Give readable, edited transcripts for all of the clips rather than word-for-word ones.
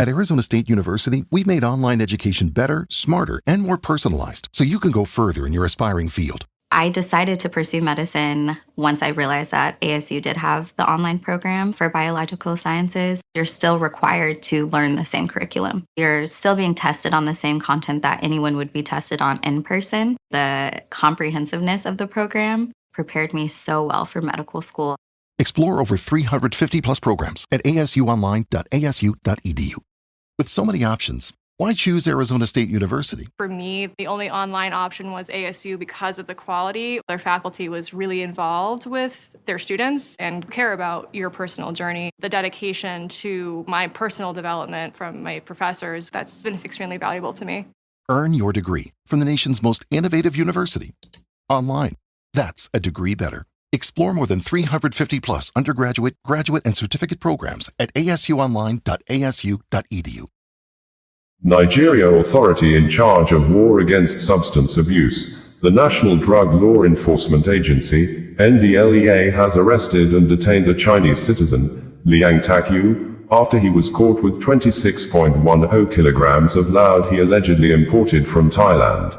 At Arizona State University, we've made online education better, smarter, and more personalized so you can go further in your aspiring field. I decided to pursue medicine once I realized that ASU did have the online program for biological sciences. You're still required to learn the same curriculum. You're still being tested on the same content that anyone would be tested on in person. The comprehensiveness of the program prepared me so well for medical school. Explore over 350 plus programs at asuonline.asu.edu. With so many options, why choose Arizona State University? For me, the only online option was ASU because of the quality. Their faculty was really involved with their students and care about your personal journey. The dedication to my personal development from my professors, that's been extremely valuable to me. Earn your degree from the nation's most innovative university. Online. That's a degree better. Explore more than 350 plus undergraduate, graduate, and certificate programs at asuonline.asu.edu. Nigeria authority in charge of war against substance abuse. The National Drug Law Enforcement Agency, NDLEA, has arrested and detained a Chinese citizen, Liang Tak You, after he was caught with 26.10 kilograms of loud he allegedly imported from Thailand.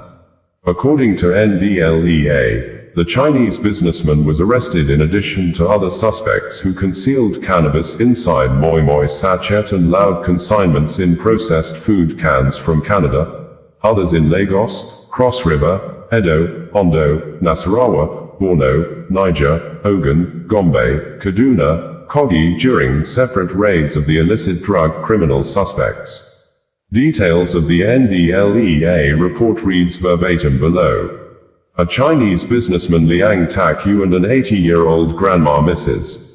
According to NDLEA, the Chinese businessman was arrested in addition to other suspects who concealed cannabis inside moi moi sachet and loud consignments in processed food cans from Canada. Others in Lagos, Cross River, Edo, Ondo, Nasarawa, Borno, Niger, Ogun, Gombe, Kaduna, Kogi during separate raids of the illicit drug criminal suspects. Details of the NDLEA report reads verbatim below. A Chinese businessman Liang Tak You and an 80-year-old grandma Mrs.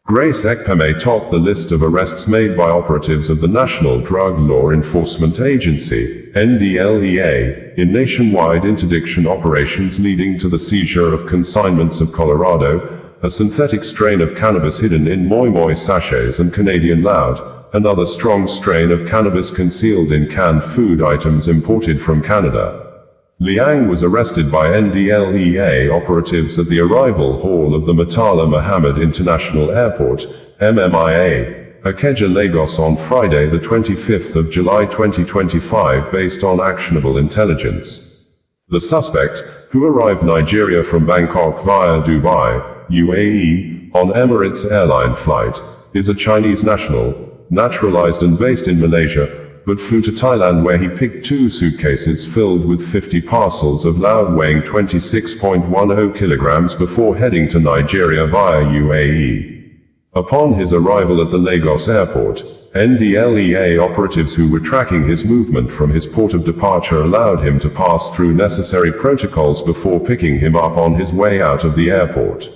Grace Ekpeme topped the list of arrests made by operatives of the National Drug Law Enforcement Agency, NDLEA, in nationwide interdiction operations leading to the seizure of consignments of Colorado, a synthetic strain of cannabis hidden in moi moi sachets, and Canadian Loud, another strong strain of cannabis concealed in canned food items imported from Canada. Liang was arrested by NDLEA operatives at the arrival hall of the Murtala Muhammad International Airport, MMIA, Ikeja, Lagos on Friday the 25th of July 2025 based on actionable intelligence. The suspect, who arrived Nigeria from Bangkok via Dubai, UAE, on Emirates airline flight, is a Chinese national, naturalized and based in Malaysia, but flew to Thailand where he picked 2 suitcases filled with 50 parcels of loud weighing 26.10 kilograms before heading to Nigeria via UAE. Upon his arrival at the Lagos airport, NDLEA operatives who were tracking his movement from his port of departure allowed him to pass through necessary protocols before picking him up on his way out of the airport.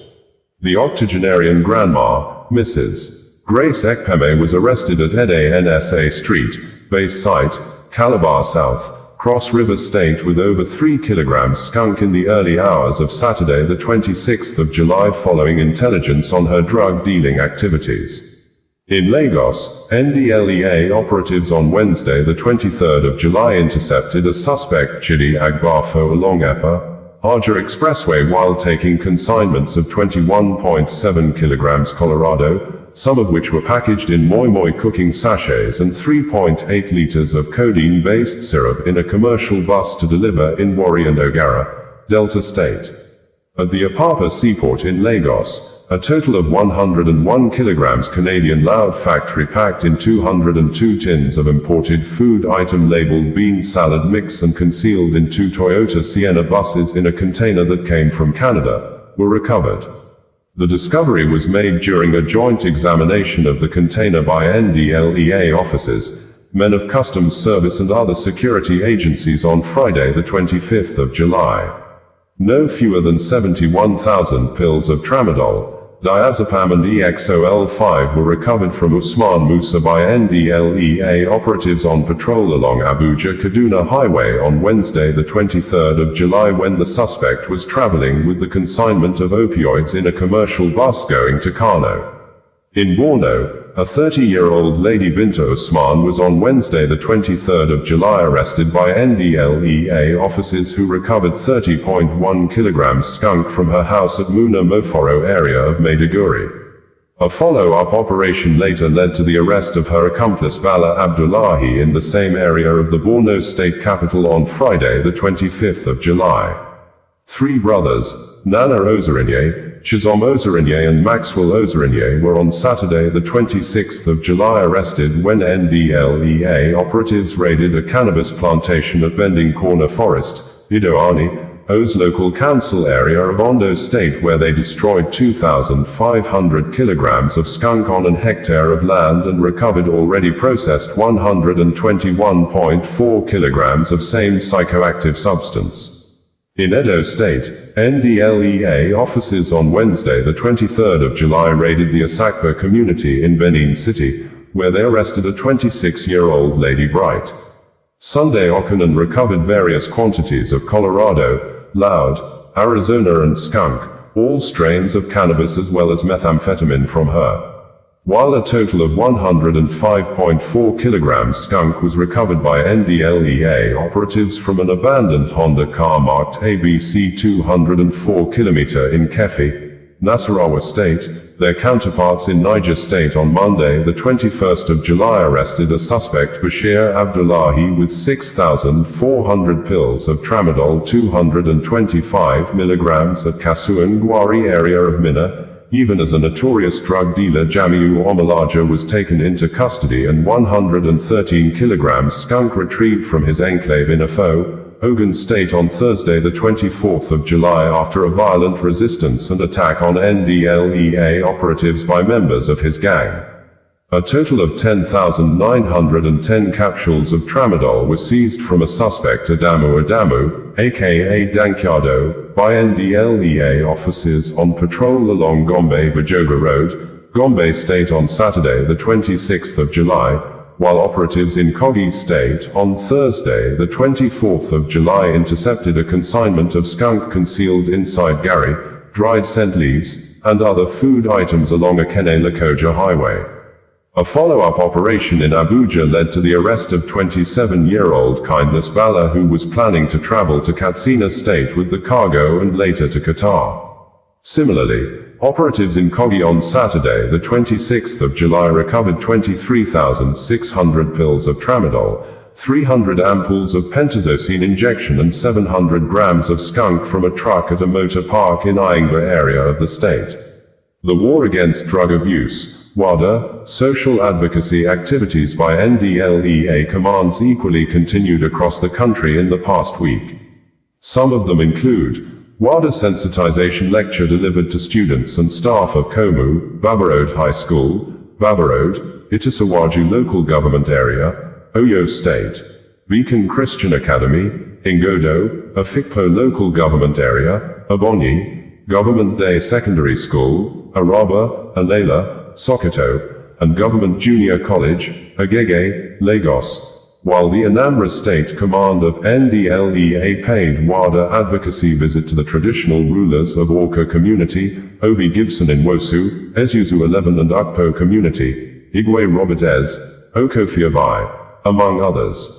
The octogenarian grandma, Mrs. Grace Ekpeme, was arrested at Ede NSA Street, base site, Calabar South, Cross River State with over 3 kilograms skunk in the early hours of Saturday the 26th of July following intelligence on her drug dealing activities. In Lagos, NDLEA operatives on Wednesday the 23rd of July intercepted a suspect Chidi Agbafo along Epa, Arja Expressway while taking consignments of 21.7 kilograms Colorado, some of which were packaged in moi moi cooking sachets, and 3.8 liters of codeine-based syrup in a commercial bus to deliver in Warri and Ogara, Delta State. At the Apapa Seaport in Lagos, a total of 101 kilograms Canadian Loud factory packed in 202 tins of imported food item labeled bean salad mix and concealed in 2 Toyota Sienna buses in a container that came from Canada, were recovered. The discovery was made during a joint examination of the container by NDLEA officers, men of Customs Service and other security agencies on Friday the 25th of July. No fewer than 71,000 pills of tramadol, diazepam and EXOL-5 were recovered from Usman Musa by NDLEA operatives on patrol along Abuja-Kaduna Highway on Wednesday the 23rd of July when the suspect was traveling with the consignment of opioids in a commercial bus going to Kano. In Borno, a 30-year-old Lady Binta Usman was on Wednesday the 23rd of July arrested by NDLEA officers who recovered 30.1 kilograms skunk from her house at Muna Moforo area of Maiduguri. A follow-up operation later led to the arrest of her accomplice Bala Abdullahi in the same area of the Borno state capital on Friday, the 25th of July. Three brothers, Nana Ozarinye, Chizom Ozarinye and Maxwell Ozarinye, were on Saturday, the 26th of July arrested when NDLEA operatives raided a cannabis plantation at Bending Corner Forest, Idoani, O's local council area of Ondo State, where they destroyed 2,500 kilograms of skunk on an hectare of land and recovered already processed 121.4 kilograms of same psychoactive substance. In Edo State, NDLEA officers on Wednesday, the 23rd of July raided the Asakpa community in Benin City, where they arrested a 26-year-old Lady Bright. Sunday, Okunan recovered various quantities of Colorado, Loud, Arizona and skunk, all strains of cannabis as well as methamphetamine from her. While a total of 105.4 kilograms skunk was recovered by NDLEA operatives from an abandoned Honda car marked ABC 204 km in Kefi, Nasarawa State, their counterparts in Niger State on Monday, the 21st of July arrested a suspect Bashir Abdullahi with 6,400 pills of tramadol 225 milligrams at Kasuan Gwari area of Minna, even as a notorious drug dealer Jamiu Omalaja was taken into custody and 113 kilograms skunk retrieved from his enclave in Afo, Ogun State on Thursday, the 24th of July after a violent resistance and attack on NDLEA operatives by members of his gang. A total of 10,910 capsules of tramadol were seized from a suspect Adamu, aka Dankyado, by NDLEA officers on patrol along Gombe-Bajoga Road, Gombe State on Saturday, the 26th of July, while operatives in Kogi State on Thursday, the 24th of July intercepted a consignment of skunk concealed inside gari, dried scent leaves, and other food items along Akene-Lokoja Highway. A follow-up operation in Abuja led to the arrest of 27-year-old Kindness Bala, who was planning to travel to Katsina State with the cargo and later to Qatar. Similarly, operatives in Kogi on Saturday, the 26th of July recovered 23,600 pills of tramadol, 300 ampoules of pentazocine injection and 700 grams of skunk from a truck at a motor park in Ayingba area of the state. The war against drug abuse, WADA, social advocacy activities by NDLEA commands equally continued across the country in the past week. Some of them include WADA sensitization lecture delivered to students and staff of Komu, Babarode High School, Babarode, Itisawaju Local Government Area, Oyo State, Beacon Christian Academy, Ingodo, Afikpo Local Government Area, Ebonyi, Government Day Secondary School, Araba, Alela, Sokoto, and Government Junior College, Agege, Lagos, while the Anambra State Command of NDLEA paid WADA advocacy visit to the traditional rulers of Orca Community, Obi Gibson in Wosu, Ezuzu 11 and Ukpo Community, Igwe Robert Ez, Okofiavai, among others.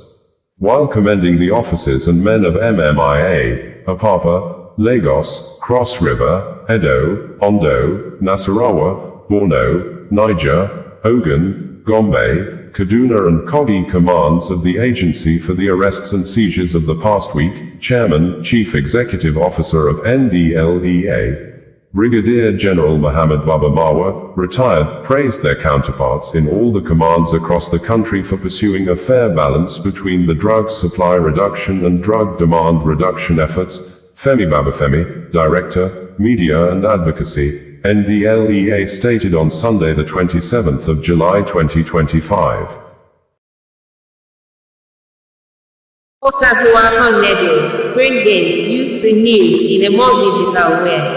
While commending the officers and men of MMIA, Apapa, Lagos, Cross River, Edo, Ondo, Nasarawa, Borno, Niger, Ogun, Gombe, Kaduna and Kogi commands of the agency for the arrests and seizures of the past week, Chairman, Chief Executive Officer of NDLEA, Brigadier General Muhammad Baba Marwa, retired, praised their counterparts in all the commands across the country for pursuing a fair balance between the drug supply reduction and drug demand reduction efforts. Femi Babafemi, Director, Media and Advocacy, NDLEA stated on Sunday, the 27th of July 2025. Osasua Radio, bringing you the news in a more digital way.